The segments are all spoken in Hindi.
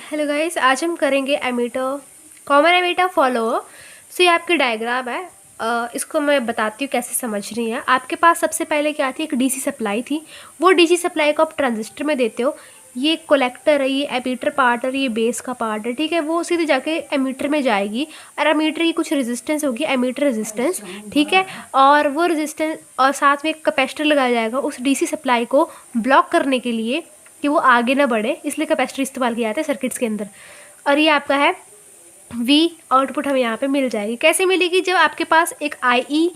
हेलो गाइस, आज हम करेंगे एमीटर, कॉमन एमीटर फॉलो। सो ये आपकी डायग्राम है। इसको मैं बताती हूँ कैसे समझनी है। आपके पास सबसे पहले क्या थी, एक डीसी सप्लाई थी। वो डीसी सप्लाई को आप ट्रांजिस्टर में देते हो। ये कलेक्टर है, ये एमीटर पार्ट और ये बेस का पार्ट है, ठीक है। वो सीधे जाके एमीटर में जाएगी और एमीटर की कुछ रेजिस्टेंस होगी, एमीटर रेजिस्टेंस, ठीक है। और वो रेजिस्टेंस और साथ में एक कैपेसिटर लगाया जाएगा उस डीसी सप्लाई को ब्लॉक करने के लिए कि वो आगे ना बढ़े, इसलिए कैपेसिटर इस्तेमाल किया जाता है सर्किट्स के अंदर। और ये आपका है V आउटपुट हमें यहाँ पे मिल जाएगी। कैसे मिलेगी? जब आपके पास एक IE,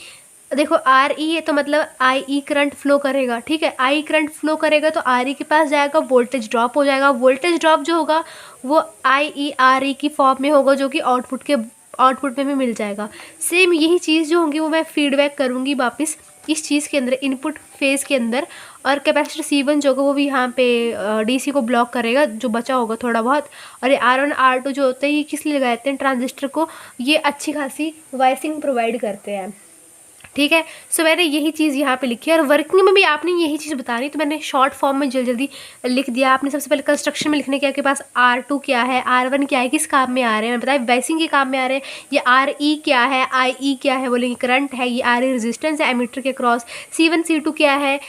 देखो RE है तो मतलब IE करंट फ्लो करेगा, ठीक है। IE करंट फ्लो करेगा तो RE के पास जाएगा, वोल्टेज ड्रॉप हो जाएगा। वोल्टेज ड्रॉप जो होगा वो IE RE की फॉर्म में होगा, जो कि आउटपुट में भी मिल जाएगा। सेम यही चीज़ जो होंगी वो मैं फीडबैक करूँगी वापस इस चीज़ के अंदर, इनपुट फेज़ के अंदर। और कैपेसिटर C1 जो होगा वो भी यहाँ पे DC को ब्लॉक करेगा, जो बचा होगा थोड़ा बहुत। और ये R1 R2 जो होते हैं ये किस लिए लगाए जाते हैं? ट्रांजिस्टर को ये अच्छी खासी वाइसिंग प्रोवाइड करते हैं, ठीक है। सो मैंने यही चीज़ यहाँ पे लिखी है और वर्किंग में भी आपने यही चीज़ बतानी, तो मैंने शॉर्ट फॉर्म में जल्दी जल्दी लिख दिया। आपने सबसे पहले कंस्ट्रक्शन में लिखने के आपके पास R2 क्या है, R1 क्या है, किस काम में आ रहे हैं, मैं बताया वाइसिंग के काम में आ रहे हैं। ये RE क्या है, IE क्या है, बोलेंगे करंट है। ये RE रेजिस्टेंस है एमीटर के क्रॉस। C1 C2 क्या है,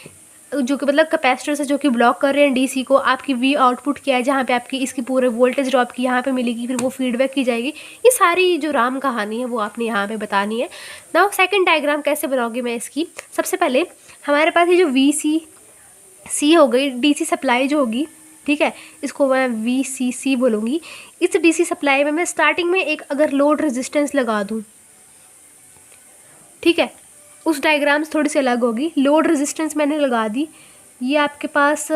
जो कि मतलब कैपेसिटर से जो कि ब्लॉक कर रहे हैं डीसी को। आपकी V आउटपुट क्या है, जहाँ पे आपकी इसकी पूरे वोल्टेज ड्रॉप की यहाँ पे मिलेगी, फिर वो फीडबैक की जाएगी। ये सारी जो राम कहानी है वो आपने यहाँ पे बतानी है। नाउ सेकंड डायग्राम कैसे बनाओगे मैं इसकी? सबसे पहले हमारे पास ये जो VCC हो गई, डीसी सप्लाई जो होगी, ठीक है, इसको मैं VCC बोलूँगी। इस डीसी सप्लाई में मैं स्टार्टिंग में एक अगर लोड रेजिस्टेंस लगा दूँ, ठीक है, उस डायग्राम से थोड़ी सी अलग होगी। लोड रेजिस्टेंस मैंने लगा दी। ये आपके पास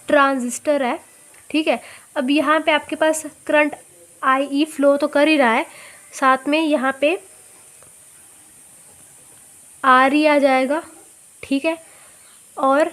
ट्रांजिस्टर है, ठीक है। अब यहाँ पे आपके पास करंट IE फ्लो तो कर ही रहा है, साथ में यहाँ पे RE आ जाएगा, ठीक है। और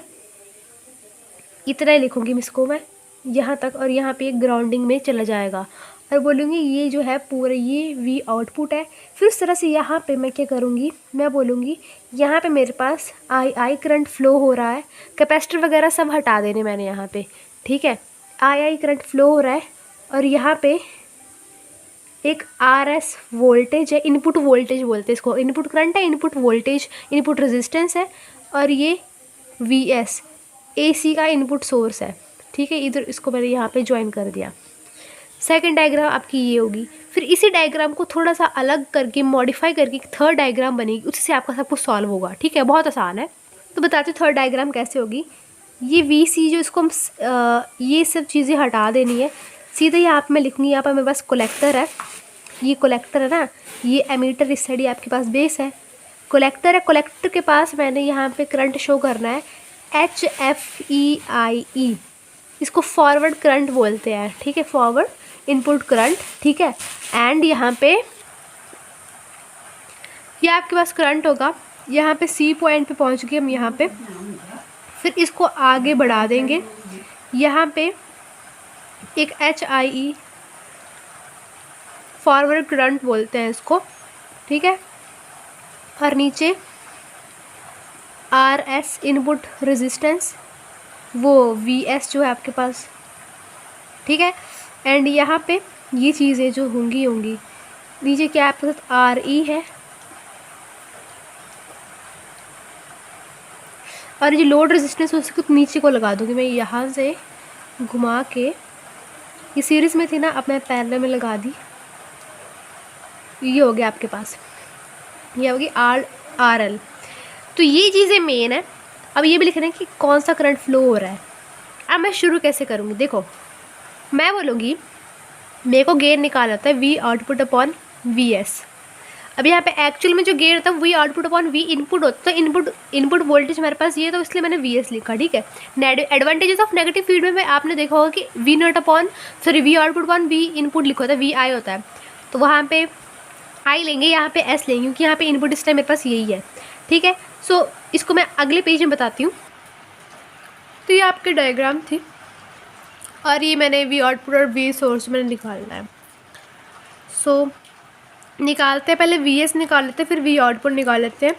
इतना ही लिखूँगी मैं इसको, मैं यहाँ तक, और यहाँ पे एक ग्राउंडिंग में चला जाएगा। और बोलूँगी ये जो है पूरा ये V आउटपुट है। फिर उस तरह से यहाँ पे मैं क्या करूँगी, मैं बोलूँगी यहाँ पे मेरे पास I करंट फ्लो हो रहा है। कैपेसिटर वगैरह सब हटा देने मैंने यहाँ पे, ठीक है। I करंट फ्लो हो रहा है और यहाँ पे एक RS वोल्टेज है, इनपुट वोल्टेज बोलते हैं इसको। इनपुट करंट है, इनपुट वोल्टेज, इनपुट रेजिस्टेंस है। और ये VS AC का इनपुट सोर्स है, ठीक है। इधर इसको मैंने यहाँ पे ज्वाइन कर दिया। सेकंड डायग्राम आपकी ये होगी। फिर इसी डायग्राम को थोड़ा सा अलग करके मॉडिफाई करके एक थर्ड डायग्राम बनेगी, उससे आपका सब कुछ सॉल्व होगा, ठीक है। बहुत आसान है। तो बताती हूँ थर्ड डायग्राम कैसे होगी। ये VC जो इसको हम ये सब चीज़ें हटा देनी है। सीधे यहाँ पे मैं लिखूँगी, यहाँ पर मेरे पास कलेक्टर है, ये कलेक्टर है ना, ये एमीटर इस साइड आपके पास बेस है, कलेक्टर है। कलेक्टर के पास मैंने यहाँ पे करंट शो करना है HFEIE, इसको फॉरवर्ड करंट बोलते हैं, ठीक है, फॉरवर्ड इनपुट करंट, ठीक है। एंड यहाँ पे ये आपके पास करंट होगा, यहाँ पे C पॉइंट पे पहुँच गए हम यहाँ पे। फिर इसको आगे बढ़ा देंगे, यहाँ पे एक HIE फॉरवर्ड करंट बोलते हैं इसको, ठीक है। और नीचे RS इनपुट रेजिस्टेंस, वो VS जो है आपके पास, ठीक है। एंड यहाँ पे ये चीज़ें जो होंगी नीचे क्या आपके साथ RE है। और जो लोड रेजिस्टेंस है उसको नीचे को लगा दूँगी मैं, यहाँ से घुमा के, ये सीरीज़ में थी ना, अब मैं पैरेलल में लगा दी। ये हो गया आपके पास, ये होगी RL। तो ये चीज़ें मेन है। अब ये भी लिखना है कि कौन सा करंट फ्लो हो रहा है। अब मैं शुरू कैसे करूँगी, देखो मैं बोलूँगी मेरे को गेन निकालना होता है V आउटपुट अपॉन VS। अब यहाँ पे एक्चुअल में जो गेन होता है V output upon V input होता है। तो इनपुट वोल्टेज मेरे पास ये, तो इसलिए मैंने VS लिखा, ठीक है। एडवांटेजेस ऑफ नेगेटिव फीडबैक में आपने देखा होगा कि V output upon V input लिखा होता है, VI होता है। तो वहाँ पे I लेंगे, यहाँ पे S लेंगे, क्योंकि यहाँ पे इनपुट इस टाइम मेरे पास यही है, ठीक है। सो इसको मैं अगले पेज में बताती हूँ। तो ये आपके डायग्राम थी और ये मैंने V आउटपुट और V सोर्स मैंने निकालना है। सो निकालते हैं, पहले VS निकाल लेते हैं, फिर V आउटपुट निकाल लेते हैं।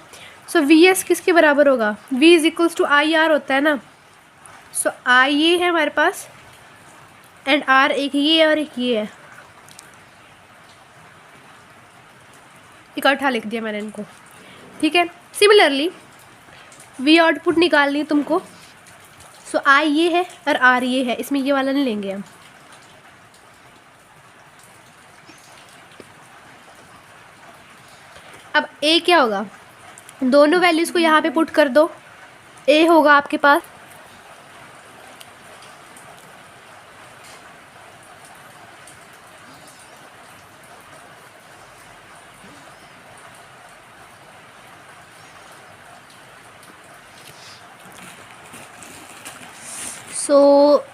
सो VS किसके बराबर होगा? V is equals to IR होता है ना। सो I ये है हमारे पास, एंड आर एक ये है और एक ये है, इकट्ठा लिख दिया मैंने इनको, ठीक है। सिमिलरली वी आउटपुट निकालनी है तुमको, सो आई ये है और आर ये है, इसमें ये वाला नहीं लेंगे हम। अब ए क्या होगा, दोनों वैल्यूज़ को यहाँ पे पुट कर दो, ए होगा आपके पास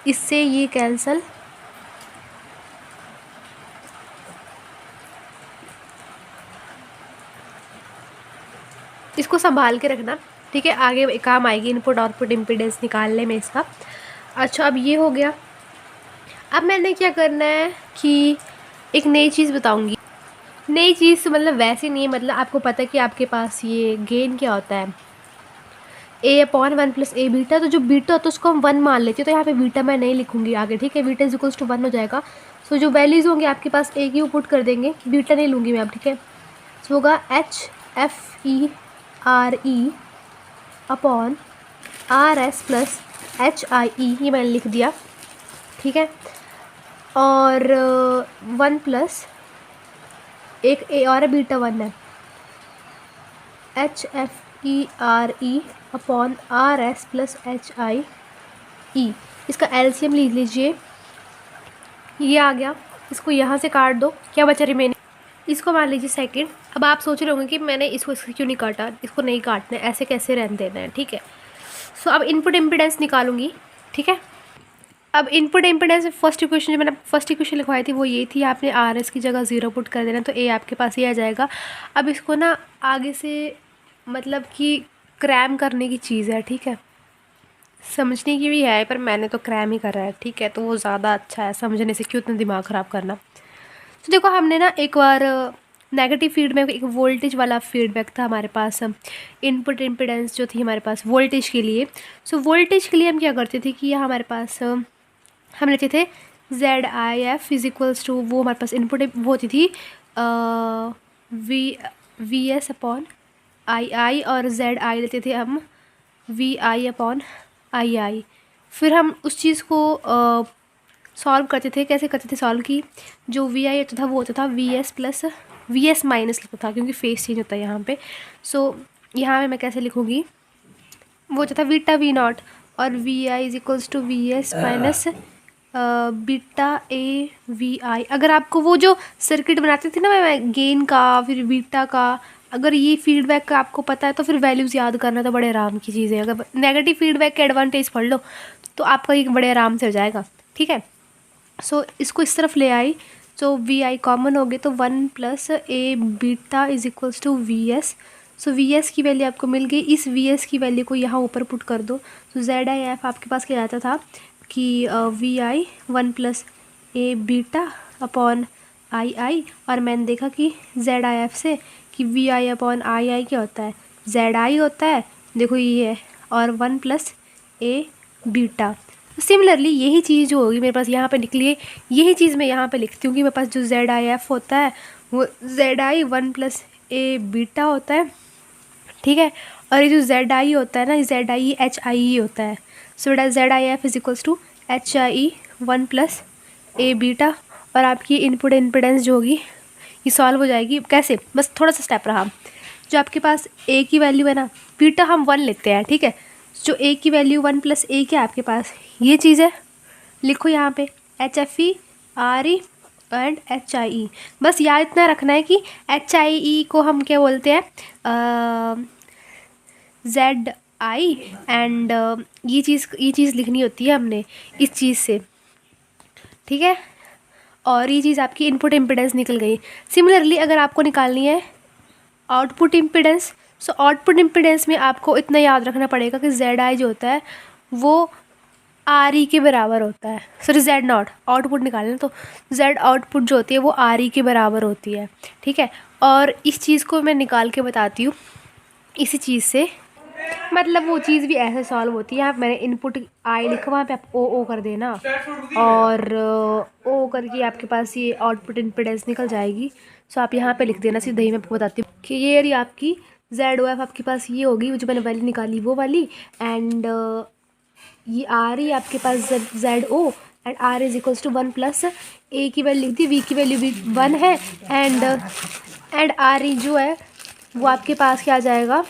इससे ये कैंसल, इसको संभाल के रखना, ठीक है, आगे काम आएगी इनपुट आउटपुट इम्पीडेंस निकालने में इसका। अच्छा अब ये हो गया। अब मैंने क्या करना है कि एक नई चीज़ बताऊंगी। नई चीज़ मतलब वैसे नहीं है, मतलब आपको पता है कि आपके पास ये गेन क्या होता है, A/1 प्लस ए बीटा। तो जो बीटा होता है उसको हम 1 मान लेते हैं, तो यहाँ पे बीटा मैं नहीं लिखूंगी आगे, ठीक है, बीटा इज इक्वल्स टू 1 हो जाएगा। सो जो वैल्यूज़ होंगे आपके पास ए की वो पुट कर देंगे, बीटा नहीं लूँगी मैं अब, ठीक है। सो होगा HFERE upon RS plus HIE, ये मैंने लिख दिया, ठीक है। और 1 प्लस एक ए और बीटा 1 है, HFERE upon RS plus HIE, इसका एलसीएम लिख लीजिए, ये आ गया। इसको यहाँ से काट दो, क्या बचा रिमेनिंग, इसको मान लीजिए सेकंड। अब आप सोच रहे होंगे कि मैंने इसको क्यों नहीं काटा, इसको नहीं काटना है, ऐसे कैसे रहने देना है, ठीक है। सो अब इनपुट इम्पीडेंस निकालूंगी, ठीक है। अब इनपुट इम्पीडेंस फर्स्ट इक्वेशन जो मैंने फर्स्ट इक्वेशन लिखवाई थी वो ये थी, आपने RS की जगह 0 पुट कर देना, तो ए आपके पास ये आ जाएगा। अब इसको ना आगे से मतलब कि क्रैम करने की चीज़ है, ठीक है, समझने की भी है पर मैंने तो क्रैम ही करा है, ठीक है, तो वो ज़्यादा अच्छा है समझने से, क्यों इतना दिमाग ख़राब करना। तो देखो हमने ना एक बार नेगेटिव फीडबैक, एक वोल्टेज वाला फीडबैक था हमारे पास, इनपुट इम्पीडेंस जो थी हमारे पास वोल्टेज के लिए। सो वोल्टेज के लिए हम क्या करते थे कि हमारे पास हम लेते थे ZIF इज इक्वल्स टू, वो हमारे पास इनपुट वो होती थी VS अपॉन II, और ZI लेते थे हम VI अपॉन II। फिर हम उस चीज़ को सॉल्व करते थे, कैसे करते थे सॉल्व की, जो VI होता था वो होता था VS प्लस VS माइनस लिखता था, क्योंकि फेस चेंज होता है यहाँ पे। सो यहाँ पे मैं कैसे लिखूँगी, वो होता था बीटा V0 और VI is equals to VS minus beta AVI। अगर आपको वो जो सर्किट बनाते थे ना मैं गेन का फिर बीटा का, अगर ये फीडबैक का आपको पता है तो फिर वैल्यूज़ याद करना तो बड़े आराम की चीज़ है। अगर नेगेटिव फीडबैक के एडवांटेज पढ़ लो तो आपका ये बड़े आराम से हो जाएगा, ठीक है। सो इसको इस तरफ ले आई, सो VI कॉमन हो गए, तो 1 plus a beta is equals to VS। So VS की वैल्यू आपको मिल गई, इस VS की वैल्यू को यहाँ ऊपर पुट कर दो। तो ZIF आपके पास क्या आता था कि VI 1 plus a beta upon II, और मैंने देखा कि ZIF से कि VI अपॉन II क्या होता है, ZI होता है, देखो ये है, और 1 प्लस ए बीटा। सिमिलरली यही चीज़ जो होगी मेरे पास यहाँ पे निकली है, यही चीज़ मैं यहाँ पे लिखती हूँ कि मेरे पास जो ZIF होता है वो ZI 1 प्लस ए बीटा होता है, ठीक है, और ये जो ZI होता है ना, ZI HIE होता है। सो बेटा ZIF is equals to HIE 1 plus a beta, और आपकी इनपुट इम्पीडेंस जो होगी ये सॉल्व हो जाएगी। कैसे, बस थोड़ा सा स्टेप रहा, जो आपके पास ए की वैल्यू है ना, बीटा हम 1 लेते हैं, ठीक है, जो ए की वैल्यू 1 प्लस ए क्या है आपके पास, ये चीज़ है, लिखो यहाँ पे HFERE एंड HIE। बस याद इतना रखना है कि HIE को हम क्या बोलते हैं, ZI, एंड ये चीज़ लिखनी होती है हमने इस चीज़ से, ठीक है। और ये चीज़ आपकी इनपुट इम्पीडेंस निकल गई। सिमिलरली अगर आपको निकालनी है output impedance, so output impedance में आपको इतना याद रखना पड़ेगा कि ZI जो होता है वो RE के बराबर होता है, सॉरी Z0 आउटपुट निकालना, तो Z आउटपुट जो होती है वो RE के बराबर होती है, ठीक है। और इस चीज़ को मैं निकाल के बताती हूँ इसी चीज़ से, मतलब वो चीज़ भी ऐसे सॉल्व होती है। यहाँ मैंने इनपुट आई लिखा, वहाँ पे आप ओ कर देना और ओ करके आपके पास ये आउटपुट इम्पीडेंस निकल जाएगी। सो आप यहाँ पे लिख देना सीधा ही। मैं आपको बताती हूँ कि ये रही आपकी ZOF, आपके पास ये होगी जो मैंने वैल्यू निकाली वो वाली। एंड ये आ रही है आपके पास ZO and R is equals to 1 plus a की वैल्यू लिख दी, V की वैल्यू भी 1 है एंड R जो है वो आपके पास क्या आ जाएगा,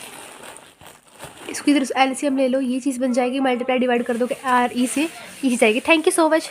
इसकी इधर एलसीएम ले लो, ये चीज़ बन जाएगी, मल्टीप्लाई डिवाइड कर दो कि RE से ये जाएगी। Thank you so much.